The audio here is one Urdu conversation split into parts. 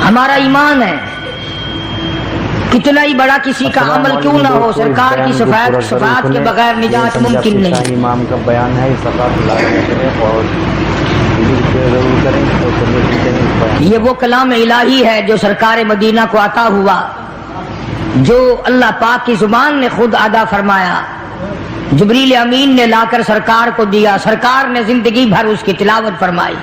ہمارا ایمان ہے کتنا ہی بڑا کسی کا عمل کیوں نہ ہو، سرکار کی شفاعت کے بغیر نجات ممکن نہیں۔ امام کا بیان ہے یہ وہ کلام الہی ہے جو سرکار مدینہ کو عطا ہوا، جو اللہ پاک کی زبان نے خود ادا فرمایا، جبریل امین نے لا کر سرکار کو دیا، سرکار نے زندگی بھر اس کی تلاوت فرمائی۔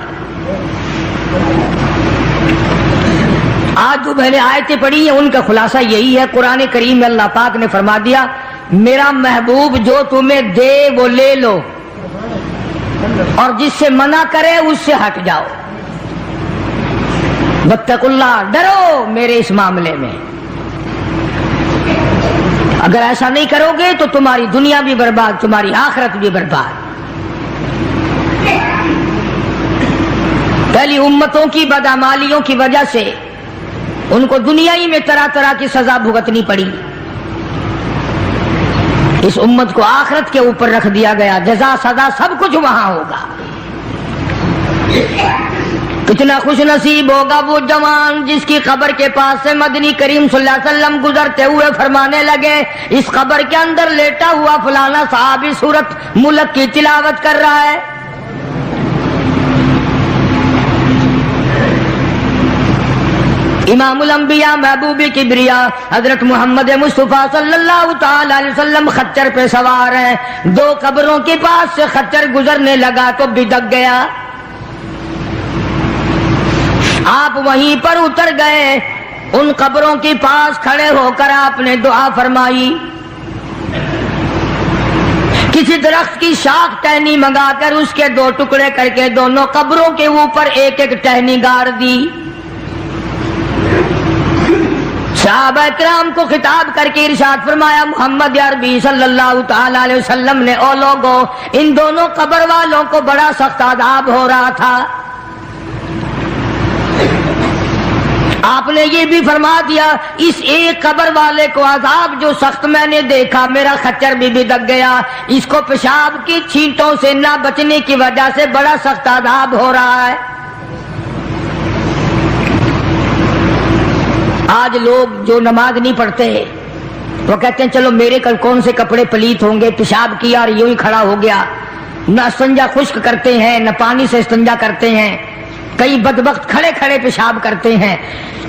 آج جو میں نے آیتیں پڑھی ہیں ان کا خلاصہ یہی ہے، قرآن کریم میں اللہ پاک نے فرما دیا میرا محبوب جو تمہیں دے وہ لے لو، اور جس سے منع کرے اس سے ہٹ جاؤ۔ واتقوا اللہ، ڈرو میرے اس معاملے میں، اگر ایسا نہیں کرو گے تو تمہاری دنیا بھی برباد، تمہاری آخرت بھی برباد۔ پہلی امتوں کی بدعمالیوں کی وجہ سے ان کو دنیا ہی میں طرح طرح کی سزا بھگتنی پڑی، اس امت کو آخرت کے اوپر رکھ دیا گیا، جزا سزا سب کچھ وہاں ہوگا۔ کتنا خوش نصیب ہوگا وہ جوان جس کی قبر کے پاس سے مدنی کریم صلی اللہ علیہ وسلم گزرتے ہوئے فرمانے لگے اس قبر کے اندر لیٹا ہوا فلانا صحابی سورۃ ملک کی تلاوت کر رہا ہے۔ امام الانبیاء محبوب کبریا حضرت محمد مصطفیٰ صلی اللہ تعالی علیہ وسلم خچر پہ سوار ہیں، دو قبروں کے پاس سے خچر گزرنے لگا تو بدک گیا، آپ وہیں پر اتر گئے، ان قبروں کے پاس کھڑے ہو کر آپ نے دعا فرمائی، کسی درخت کی شاخ ٹہنی منگا کر اس کے دو ٹکڑے کر کے دونوں قبروں کے اوپر ایک ایک ٹہنی گاڑ دی۔ صحابہ کرام کو خطاب کر کے ارشاد فرمایا محمد عربی صلی اللہ تعالی علیہ وسلم نے او لوگوں ان دونوں قبر والوں کو بڑا سخت عذاب ہو رہا تھا، آپ نے یہ بھی فرما دیا اس ایک قبر والے کو عذاب جو سخت میں نے دیکھا، میرا خچر بھی بدک گیا، اس کو پیشاب کی چھینٹوں سے نہ بچنے کی وجہ سے بڑا سخت عذاب ہو رہا ہے۔ آج لوگ جو نماز نہیں پڑھتے وہ کہتے ہیں چلو میرے کل کون سے کپڑے پلیت ہوں گے، پیشاب کیا اور یوں ہی کھڑا ہو گیا، نہ استنجا خشک کرتے ہیں نہ پانی سے استنجا کرتے ہیں، کئی بدبخت کھڑے کھڑے پیشاب کرتے ہیں۔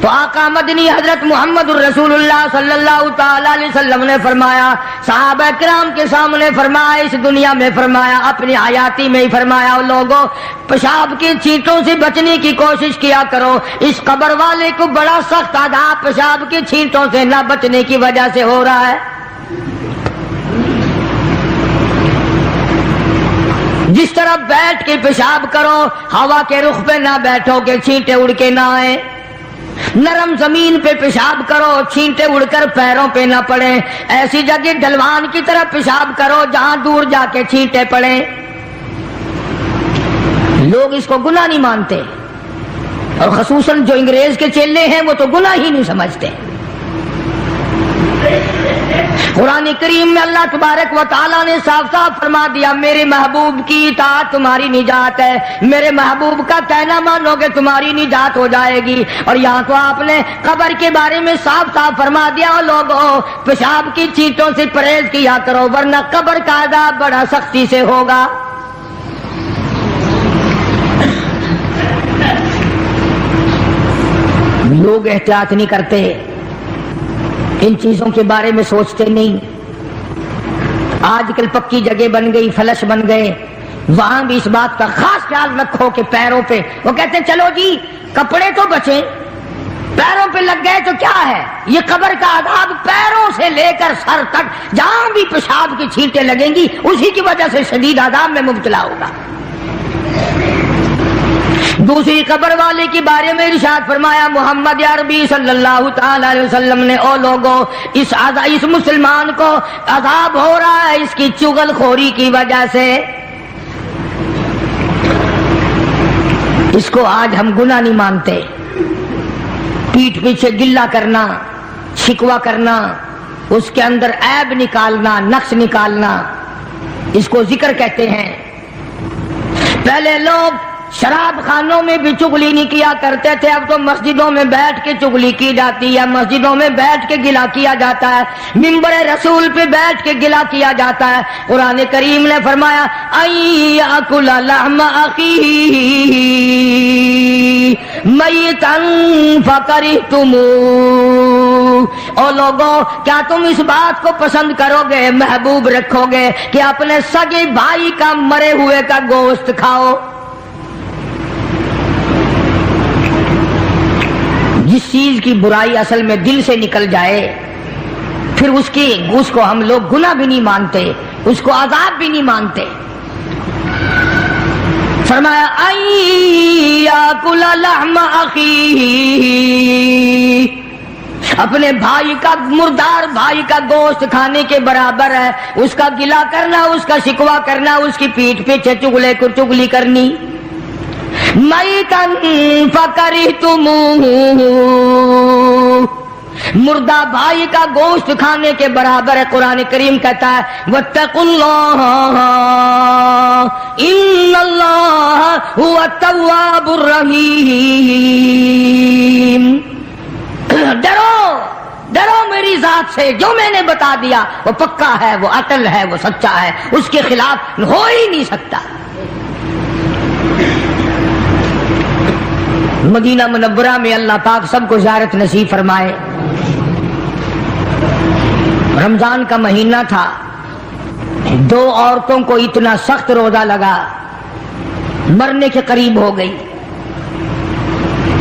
تو آقا مدنی حضرت محمد الرسول اللہ صلی اللہ تعالی علیہ وسلم نے فرمایا، صحابہ کرام کے سامنے فرمایا، اس دنیا میں فرمایا، اپنی حیاتی میں ہی فرمایا، لوگوں پیشاب کی چھینٹوں سے بچنے کی کوشش کیا کرو، اس قبر والے کو بڑا سخت عذاب پیشاب کی چھینٹوں سے نہ بچنے کی وجہ سے ہو رہا ہے۔ جس طرح بیٹھ کے پیشاب کرو، ہوا کے رخ پہ نہ بیٹھو کہ چھینٹے اڑ کے نہ آئے، نرم زمین پہ پیشاب کرو چھینٹے اڑ کر پیروں پہ نہ پڑیں، ایسی جگہ ڈھلوان کی طرح پیشاب کرو جہاں دور جا کے چھینٹے پڑیں۔ لوگ اس کو گناہ نہیں مانتے، اور خصوصاً جو انگریز کے چیلے ہیں وہ تو گناہ ہی نہیں سمجھتے۔ قرآن کریم میں اللہ تبارک و تعالیٰ نے صاف صاف فرما دیا میرے محبوب کی اطاعت تمہاری نجات ہے، میرے محبوب کا کہنا مانو گے تمہاری نجات ہو جائے گی۔ اور یہاں تو آپ نے قبر کے بارے میں صاف صاف فرما دیا لوگوں پیشاب کی چھینٹوں سے پرہیز کیا کرو ورنہ قبر کا عذاب بڑا سختی سے ہوگا۔ لوگ احتیاط نہیں کرتے، ان چیزوں کے بارے میں سوچتے نہیں۔ آج کل پکی جگہ بن گئی، فلش بن گئے، وہاں بھی اس بات کا خاص خیال رکھو کہ پیروں پہ، وہ کہتے ہیں چلو جی کپڑے تو بچیں، پیروں پہ لگ گئے تو کیا ہے، یہ قبر کا عذاب پیروں سے لے کر سر تک جہاں بھی پیشاب کی چھینٹیں لگیں گی اسی کی وجہ سے شدید عذاب میں مبتلا ہوگا۔ دوسری قبر والے کے بارے میں ارشاد فرمایا محمد عربی صلی اللہ تعالی علیہ وسلم نے او لوگوں اس مسلمان کو عذاب ہو رہا ہے اس کی چغل خوری کی وجہ سے۔ اس کو آج ہم گناہ نہیں مانتے، پیٹھ پیچھے گلہ کرنا، شکوہ کرنا، اس کے اندر عیب نکالنا، نقص نکالنا، اس کو ذکر کہتے ہیں۔ پہلے لوگ شراب خانوں میں بھی چغلی نہیں کیا کرتے تھے، اب تو مسجدوں میں بیٹھ کے چغلی کی جاتی ہے، مسجدوں میں بیٹھ کے گلا کیا جاتا ہے، منبر رسول پہ بیٹھ کے گلا کیا جاتا ہے۔ قرآن کریم نے فرمایا ایاکل لحم اخیہ میتا فکرہتموہ، او لوگوں کیا تم اس بات کو پسند کرو گے، محبوب رکھو گے کہ اپنے سگے بھائی کا مرے ہوئے کا گوشت کھاؤ؟ جس چیز کی برائی اصل میں دل سے نکل جائے پھر اس کو ہم لوگ گناہ بھی نہیں مانتے، اس کو عذاب بھی نہیں مانتے۔ فرمایا ایاکل لحم اخیہ، اپنے بھائی کا، مردار بھائی کا گوشت کھانے کے برابر ہے، اس کا گلا کرنا، اس کا شکوہ کرنا، اس کی پیٹھ پیچھے چغلی کرنی۔ میتا فکرہتموہ، مردہ بھائی کا گوشت کھانے کے برابر ہے۔ قرآن کریم کہتا ہے واتقوا اللہ ان اللہ هو التواب الرحیم، ڈرو میری ذات سے، جو میں نے بتا دیا وہ پکا ہے، وہ اٹل ہے، وہ سچا ہے، اس کے خلاف ہو ہی نہیں سکتا۔ مدینہ منورہ میں اللہ پاک سب کو زیارت نصیب فرمائے۔ رمضان کا مہینہ تھا، دو عورتوں کو اتنا سخت روزہ لگا، مرنے کے قریب ہو گئی۔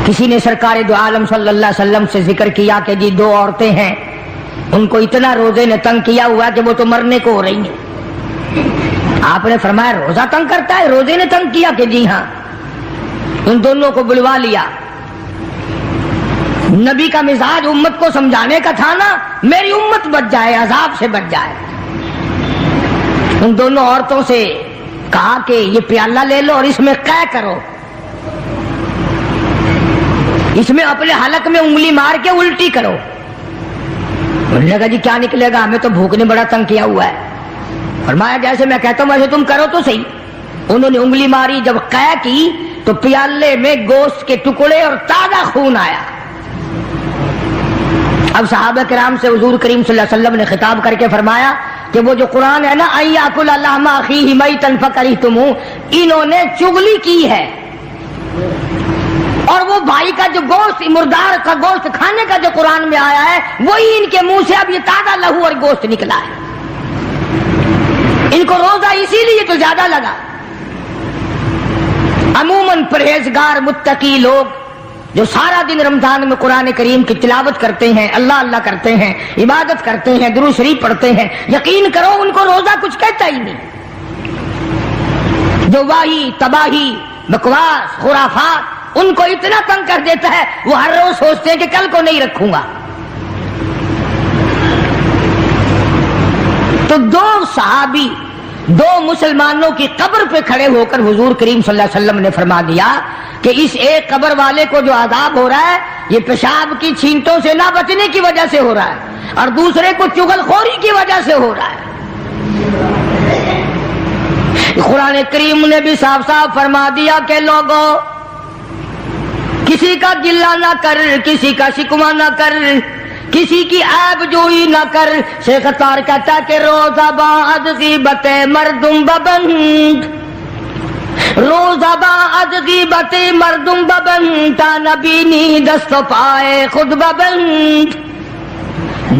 کسی نے سرکار دو عالم صلی اللہ علیہ وسلم سے ذکر کیا کہ جی دو عورتیں ہیں، ان کو اتنا روزے نے تنگ کیا ہوا کہ وہ تو مرنے کو ہو رہی ہیں۔ آپ نے فرمایا روزہ تنگ کرتا ہے؟ روزے نے تنگ کیا کہ جی ہاں۔ ان دونوں کو بلوا لیا۔ نبی کا مزاج امت کو سمجھانے کا تھا نا، میری امت بچ جائے، عذاب سے بچ جائے۔ ان دونوں عورتوں سے کہا کہ یہ پیالہ لے لو اور اس میں قے کرو، اس میں اپنے حلق میں انگلی مار کے الٹی کرو۔ انہوں نے کہا جی کیا نکلے گا، ہمیں تو بھوک نے بڑا تنگ کیا ہوا ہے۔ فرمایا جیسے میں کہتا ہوں ویسے تم کرو تو صحیح۔ انہوں نے انگلی ماری، جب قے کی تو پیالے میں گوشت کے ٹکڑے اور تازہ خون آیا۔ اب صحابہ کرام سے حضور کریم صلی اللہ علیہ وسلم نے خطاب کر کے فرمایا کہ وہ جو قرآن ہے نا ایاکل لحم اخیہ میتا فکرہتموہ، انہوں نے چغلی کی ہے، اور وہ بھائی کا جو گوشت، مردار کا گوشت کھانے کا جو قرآن میں آیا ہے وہی ان کے منہ سے اب یہ تازہ لہو اور گوشت نکلا ہے۔ ان کو روزہ اسی لیے تو زیادہ لگا۔ عموماً پرہیزگار متقی لوگ جو سارا دن رمضان میں قرآن کریم کی تلاوت کرتے ہیں، اللہ اللہ کرتے ہیں، عبادت کرتے ہیں، درود شریف پڑھتے ہیں، یقین کرو ان کو روزہ کچھ کہتا ہی نہیں۔ جو واہی تباہی بکواس خرافات ان کو اتنا تنگ کر دیتا ہے، وہ ہر روز سوچتے ہیں کہ کل کو نہیں رکھوں گا۔ تو دو صحابی دو مسلمانوں کی قبر پہ کھڑے ہو کر حضور کریم صلی اللہ علیہ وسلم نے فرما دیا کہ اس ایک قبر والے کو جو عذاب ہو رہا ہے یہ پیشاب کی چھینٹوں سے نہ بچنے کی وجہ سے ہو رہا ہے، اور دوسرے کو چغل خوری کی وجہ سے ہو رہا ہے۔ قرآن کریم نے بھی صاف صاف فرما دیا کہ لوگوں کسی کا گلہ نہ کر، کسی کا شکوہ نہ کر، کسی کی عیب جوئی نہ کر۔ شیخ اتار کہتا کہ روزہ بعد غیبت مردم ببند، روزہ بعد غیبت مردم ببند، تا نبینی دست و پائے خود ببند۔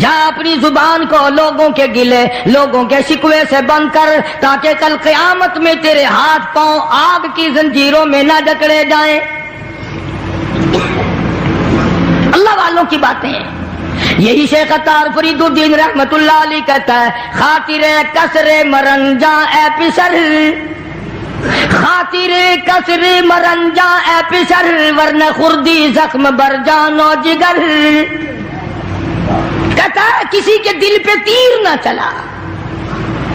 جا اپنی زبان کو لوگوں کے گلے، لوگوں کے شکوے سے بند کر، تاکہ کل قیامت میں تیرے ہاتھ پاؤں آگ کی زنجیروں میں نہ جکڑے جائیں۔ اللہ والوں کی باتیں ہیں۔ یہی شیخ اتار فرید الدین رحمت اللہ علیہ کہتا ہے خاطر کسر مرنجا اے پسر، خاطر کسر مرنجا اے پسر، ورنہ خردی زخم بر جان و جگر۔ کہتا ہے کسی کے دل پہ تیر نہ چلا،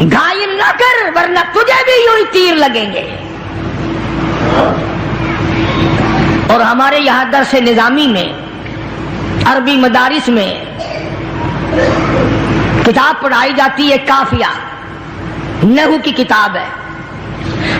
گھائل نہ کر، ورنہ تجھے بھی یوں تیر لگیں گے۔ اور ہمارے یہاں درس نظامی میں، عربی مدارس میں کتاب پڑھائی جاتی ہے، کافیہ نحو کی کتاب ہے،